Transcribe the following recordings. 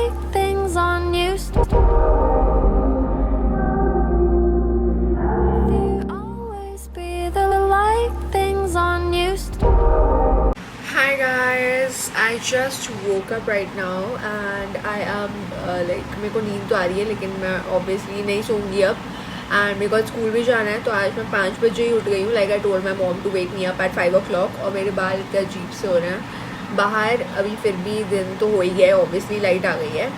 like things on used to. You always be the like things on used to. Hi guys, I just woke up right now and I am like मेरे को नींद तो आ रही है लेकिन मैं obviously नहीं सोऊंगी अब एंड मेरे को स्कूल भी जाना है तो आज मैं 5 बजे ही उठ गई हूँ. Like I told my mom to wake me up at 5 o'clock और मेरे बाल इतने अजीब से हो रहे हैं बाहर. अभी फिर भी दिन तो हो ही गया है, ऑब्वियसली लाइट आ गई है.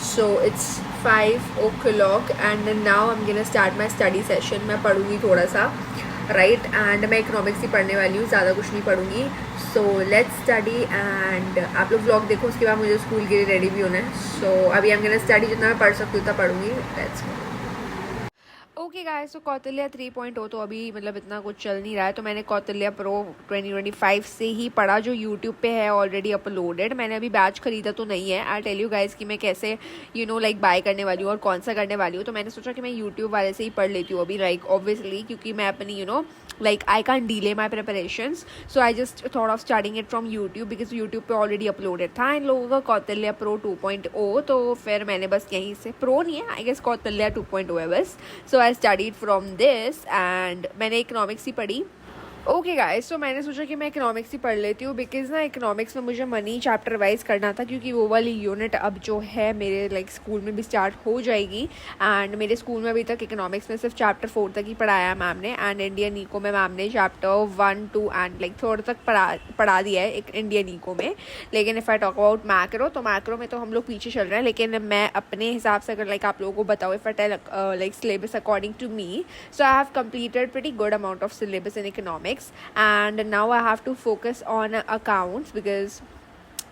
So it's 5 o'clock and now I am gonna start my study session. मैं पढ़ूँगी थोड़ा सा राइट एंड मैं इकोनॉमिक्स ही पढ़ने वाली हूँ, ज़्यादा कुछ नहीं पढ़ूँगी. सो लेट्स स्टडी एंड आप लोग व्लॉग देखो, उसके बाद मुझे स्कूल के लिए रेडी भी होना है. सो अभी आई एम गोना स्टडी, जितना मैं पढ़ सकती हूँ उतना पढ़ूँगी. Let's go. ओके गाइस, तो कौटिल्य 3.0 तो अभी मतलब इतना कुछ चल नहीं रहा है, तो मैंने कौटिल्य प्रो 2025 से ही पढ़ा जो यूट्यूब पे है ऑलरेडी अपलोडेड. मैंने अभी बैच खरीदा तो नहीं है. आई टेल यू गाइस कि मैं कैसे लाइक बाय करने वाली हूँ और कौन सा करने वाली हूँ. तो मैंने सोचा कि मैं यूट्यूब वाले से ही पढ़ लेती हूँ अभी, लाइक ऑब्वियसली क्योंकि मैं अपनी like I can't delay my preparations, so I just thought of starting it from YouTube because YouTube पे already uploaded था इन लोगों का कौटिल्य प्रो 2.0. तो फिर मैंने बस यहीं से, प्रो नहीं है आई गेस, कौटिल्य 2.0 है बस. So I studied from this and मैंने इकोनॉमिक्स ही पढ़ी. ओके गाइस, तो मैंने सोचा कि मैं इकोनॉमिक्स ही पढ़ लेती हूँ बिकॉज ना इकोनॉमिक्स में मुझे मनी चैप्टर वाइज करना था क्योंकि वो वाली यूनिट अब जो है मेरे लाइक स्कूल में भी स्टार्ट हो जाएगी. एंड मेरे स्कूल में अभी तक इकोनॉमिक्स में सिर्फ चैप्टर 4 तक ही पढ़ाया मैम ने एंड इंडियन इको में मैम ने चैप्टर 1, 2 एंड लाइक 3 तक पढ़ा दिया है एक इंडियन इको में. लेकिन if I talk about macro, तो मैक्रो में तो हम लोग पीछे चल रहे हैं. लेकिन मैं अपने हिसाब से अगर लाइक आप लोगों को बताऊँ, if I tell like syllabus according to me, so I have completed pretty good amount of syllabus in economics and now I have to focus on accounts because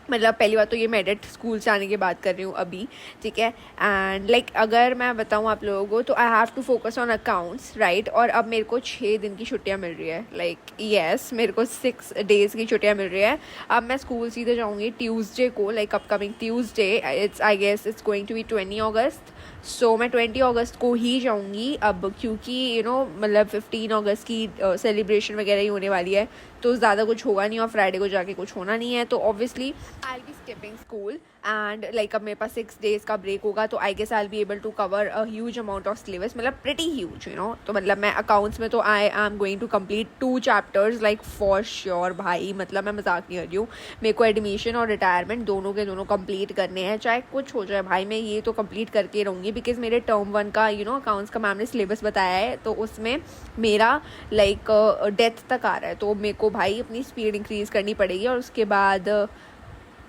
मतलब पहली बात तो ये मैं एडिट स्कूल से आने के बाद कर रही हूँ अभी, ठीक है. एंड लाइक अगर मैं बताऊँ आप लोगों को तो I have to focus on accounts right. और अब मेरे को 6 दिन की छुट्टियाँ मिल रही है, लाइक येस मेरे को 6 days की छुट्टियाँ मिल रही है. अब मैं स्कूल सीधे जाऊँगी ट्यूसडे को, like upcoming Tuesday. It's I guess it's going to be 20 August. So मैं 20 अगस्त को ही जाऊँगी अब क्योंकि मतलब 15 अगस्त की सेलिब्रेशन वगैरह ही होने वाली है तो ज़्यादा कुछ होगा नहीं और फ्राइडे को जाके कुछ होना नहीं है. तो obviously I will be skipping school and like अब मेरे पास 6 days का ब्रेक होगा तो I guess I will be able to cover a huge amount of syllabus, मतलब प्रिटी ह्यूज तो मतलब मैं अकाउंट्स में तो I am going to complete 2 chapters like for sure भाई. मतलब मैं मजाक नहीं कर रही हूँ, मेरे को एडमिशन और रिटायरमेंट दोनों के दोनों कंप्लीट करने हैं चाहे कुछ हो जाए भाई. मैं ये तो कंप्लीट करके रहूँगी बिकॉज मेरे टर्म 1 का अकाउंट्स का मैम ने सिलेबस बताया है तो उसमें मेरा लाइक डेथ तक आ रहा है. तो मेरे को भाई अपनी स्पीड इंक्रीज़ करनी पड़ेगी और उसके बाद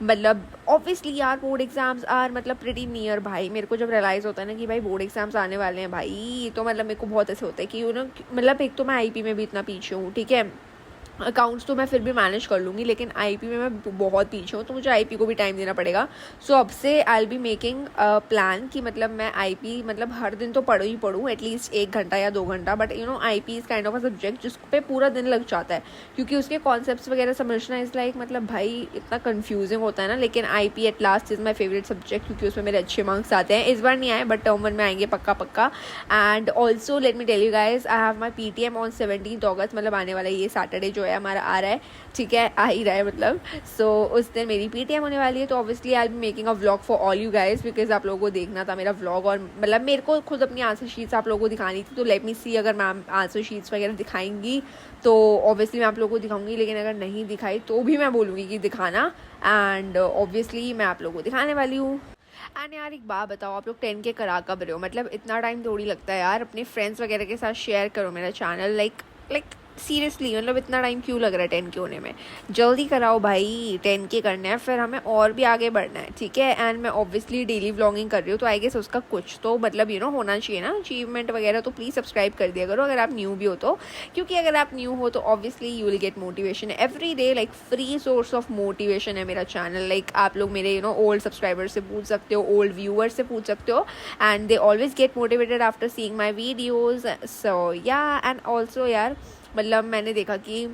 मतलब ऑब्वियसली यार बोर्ड एग्जाम्स आर मतलब प्रिटी नियर भाई. मेरे को जब रियलाइज़ होता है ना कि भाई बोर्ड एग्जाम्स आने वाले हैं भाई, तो मतलब मेरे को बहुत ऐसे होता है कि मतलब एक तो मैं आईपी में भी इतना पीछे हूँ, ठीक है. अकाउंट्स तो मैं फिर भी मैनेज कर लूँगी लेकिन आईपी में मैं बहुत पीछे हूँ तो मुझे आईपी को भी टाइम देना पड़ेगा. सो अब से आई विल बी मेकिंग प्लान कि मतलब मैं आईपी मतलब हर दिन तो पढ़ूँ ही पढ़ूँ एटलीस्ट 1 घंटा या 2 घंटा. But IP is kind of a subject जिस पे पूरा दिन लग जाता है क्योंकि उसके कॉन्सेप्ट्स वगैरह समझना इज़ लाइक मतलब भाई इतना कन्फ्यूजिंग होता है ना. लेकिन IP at last is my favourite subject क्योंकि उसमें मेरे अच्छे मार्क्स आते हैं. इस बार नहीं आए बट टर्म 1 में आएंगे पक्का पक्का. And also let me tell you guys, I have my PTM on 17 August, मतलब आने वाला ये सैटरडे जो है हमारा आ रहा है, ठीक है, आ ही रहा है मतलब. सो उस दिन मेरी PTM होने वाली है तो obviously I will be making a vlog for all you guys because आप लोगों को देखना था मेरा व्लॉग. और मतलब मेरे को खुद अपनी आंसर शीट्स आप लोगों को दिखानी थी तो लेट मी सी अगर मैम आंसर शीट्स वगैरह दिखाएंगी तो ऑब्वियसली मैं आप लोगों को दिखाऊंगी. लेकिन अगर नहीं दिखाई तो भी मैं बोलूँगी कि दिखाना एंड ऑब्वियसली मैं आप लोगों को दिखाने वाली हूँ. एंड यार एक बात बताओ, आप लोग 10 के करा कब रहे हो? मतलब इतना टाइम थोड़ी लगता है यार. अपने फ्रेंड्स वगैरह के साथ शेयर करो मेरा चैनल. लाइक सीरियसली मतलब इतना टाइम क्यों लग रहा है 10 के होने में? जल्दी कराओ भाई, 10 के करना है फिर हमें और भी आगे बढ़ना है, ठीक है. एंड मैं ऑब्वियसली डेली व्लॉगिंग कर रही हूँ तो आई गेस उसका कुछ तो मतलब होना चाहिए ना अचीवमेंट वगैरह. तो प्लीज़ सब्सक्राइब कर दिया करो अगर आप न्यू भी हो तो, क्योंकि अगर आप न्यू हो तो obviously you will get motivation every day. Like free source of motivation है मेरा चैनल. लाइक आप लोग मेरे ओल्ड सब्सक्राइबर से पूछ सकते हो, ओल्ड व्यूअर्स से पूछ सकते हो and they always get motivated after seeing my videos. So yeah and also यार मतलब मैंने देखा कि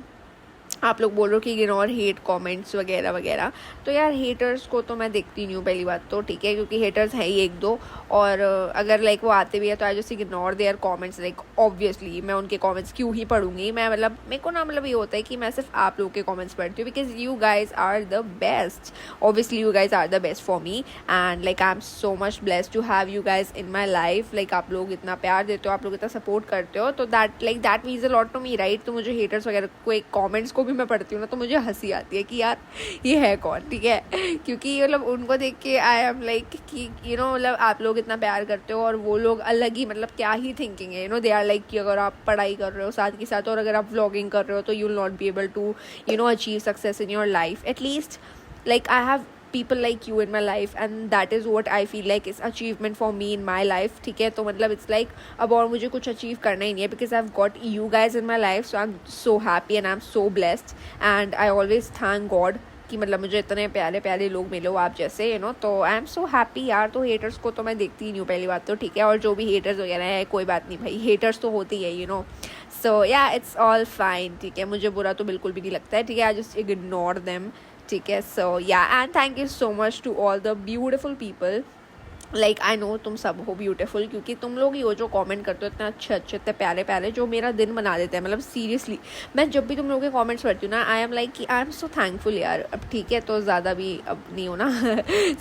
आप लोग बोल रहे हो कि इग्नोर हेट कमेंट्स वगैरह वगैरह, तो यार हेटर्स को तो मैं देखती नहीं हूँ पहली बात तो, ठीक है, क्योंकि हेटर्स हैं ही एक दो, और अगर लाइक वो आते भी है तो I just ignore there comments, like obviously मैं उनके कमेंट्स क्यों ही पढ़ूंगी, मैं मतलब मेरे को ना मतलब ये होता है कि मैं सिर्फ आप लोगों के कमेंट्स पढ़ती हूँ, because you guys are the best, obviously you guys are the best for me, and like I am so much blessed to have you guys in my life, like आप लोग इतना प्यार देते हो, आप लोग इतना सपोर्ट करते हो, तो that means a lot to me, right. तो मुझे हेटर्स वगैरह कोई कॉमेंट्स को भी मैं पढ़ती हूँ ना, तो मुझे हंसी आती है कि यार ये है कौन, ठीक है, क्योंकि मतलब उनको देख के आई एम लाइक कि मतलब आप लोग इतना प्यार करते हो और वो लोग अलग ही, मतलब क्या ही थिंकिंग है, दे आर लाइक कि अगर आप पढ़ाई कर रहे हो साथ के साथ और अगर आप व्लॉगिंग कर रहे हो तो you will not be able to achieve success in your life, at least like I have people like you in my life and that is what I feel like is achievement for me in my life, ठीक है। तो मतलब it's like अब और मुझे कुछ achieve करना ही नहीं है, because I've got you guys in my life, so I'm so happy and I'm so blessed and I always thank God कि मतलब मुझे इतने प्यारे प्यारे लोग मिले हो आप जैसे, तो आई एम सो हैप्पी यार। तो हेटर्स को तो मैं देखती ही नहीं हूँ पहली बात तो, ठीक है, और जो भी हेटर्स वगैरह है कोई बात नहीं भाई, हेटर्स तो होती है सो या इट्स ऑल फाइन, ठीक है, मुझे बुरा तो बिल्कुल भी नहीं लगता है, ठीक है, आई जस्ट इग्नोर देम, ठीक है। So yeah and thank you so much to all the beautiful people, like I know तुम सब हो ब्यूटीफुल, क्योंकि तुम लोग ही हो जो कमेंट करते हो इतने अच्छे अच्छे इतने प्यारे प्यारे, जो मेरा दिन बना देते हैं, मतलब सीरियसली मैं जब भी तुम लोगों के कमेंट्स पढ़ती हूँ ना, आई एम लाइक कि आई एम सो थैंकफुल यार। अब ठीक है, तो ज़्यादा भी अब नहीं हो ना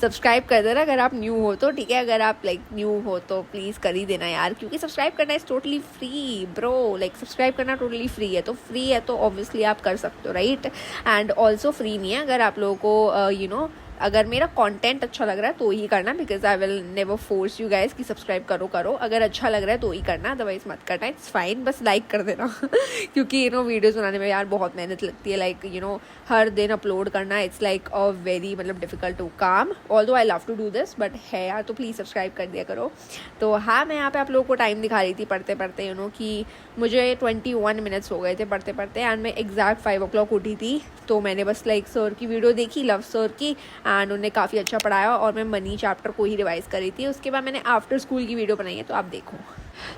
सब्सक्राइब कर देना अगर आप न्यू हो तो, ठीक है, अगर आप लाइक न्यू हो तो प्लीज़ कर ही देना यार, क्योंकि सब्सक्राइब करना is totally free bro, like subscribe करना टोटली फ्री है, तो फ्री है तो ऑब्वियसली आप कर सकते हो, राइट। एंड ऑल्सो फ्री नहीं है अगर आप लोगों को अगर मेरा कंटेंट अच्छा लग रहा है तो ही करना, because I will never force you guys कि सब्सक्राइब करो, अगर अच्छा लग रहा है तो ही करना, अदरवाइज मत करना, इट्स फाइन, बस लाइक कर देना क्योंकि वीडियोस बनाने में यार बहुत मेहनत लगती है, लाइक हर दिन अपलोड करना, इट्स लाइक अ वेरी मतलब डिफिकल्ट टू काम, although I love to do this but है यार, तो प्लीज़ सब्सक्राइब कर दिया करो। तो हाँ, मैं यहाँ पे आप लोगों को टाइम दिखा रही थी पढ़ते पढ़ते कि मुझे 21 मिनट्स हो गए थे पढ़ते पढ़ते, एंड मैं एग्जैक्ट 5 o'clock उठी थी, तो मैंने बस लाइक सर की वीडियो देखी, लव सर की, एंड उन्होंने काफ़ी अच्छा पढ़ाया और मैं मनी चैप्टर को ही रिवाइज करी थी, उसके बाद मैंने आफ्टर स्कूल की वीडियो बनाई है, तो आप देखो।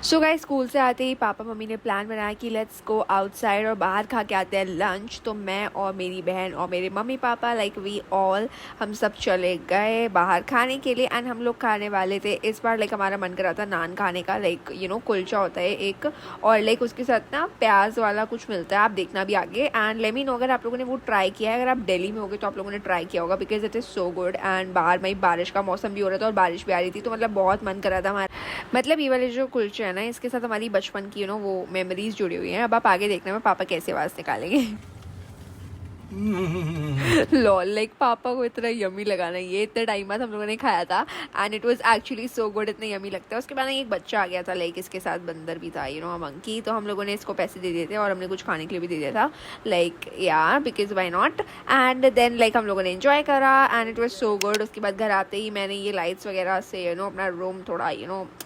सो गाइस, स्कूल से आते ही पापा मम्मी ने प्लान बनाया कि लेट्स गो आउटसाइड और बाहर खा के आते हैं लंच, तो मैं और मेरी बहन और मेरे mummy papa like we all हम सब चले गए बाहर खाने के लिए, एंड हम लोग खाने वाले थे इस बार, लाइक हमारा मन कर रहा था नान खाने का, लाइक कुलचा होता है एक, और लाइक उसके साथ ना प्याज वाला कुछ मिलता है, आप देखना भी आगे, एंड लेट मी नो अगर आप लोगों ने वो ट्राई किया है, अगर आप दिल्ली में होगे तो आप लोगों ने ट्राई किया होगा, because it is so good, and बाहर में बारिश का मौसम भी हो रहा था और बारिश भी आ रही थी, तो मतलब बहुत मन कर रहा था हमारा, मतलब ये वाले जो कुलचे है ना, इसके साथ हमारी बचपन की वो मेमोरीज जुड़ी हुई हैं। अब आप आगे देखने में पापा कैसे आवाज़ निकालेंगे लॉल, लाइक पापा को इतना यमी लगाना, ये इतने टाइम बाद हम लोगों ने खाया था and it was actually so good, इतने यमी लगता है। उसके बाद एक बच्चा आ गया था, लाइक इसके साथ बंदर भी था, मंकी, तो हम लोगों ने इसको पैसे दे दिए थे और हमने कुछ खाने के लिए भी दे दिया था, लाइक यार because why not, and then like हम लोगों ने एंजॉय करा and it was so good. उसके बाद घर आते ही मैंने ये लाइट्स वगैरह से अपना रूम थोड़ा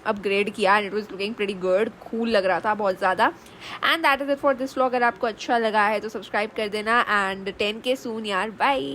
अपग्रेड किया and it was looking pretty good, cool लग रहा था बहुत ज़्यादा। And that is it for this vlog. अगर आपको अच्छा लगा है तो सब्सक्राइब कर देना एंड 10K सून यार, बाय।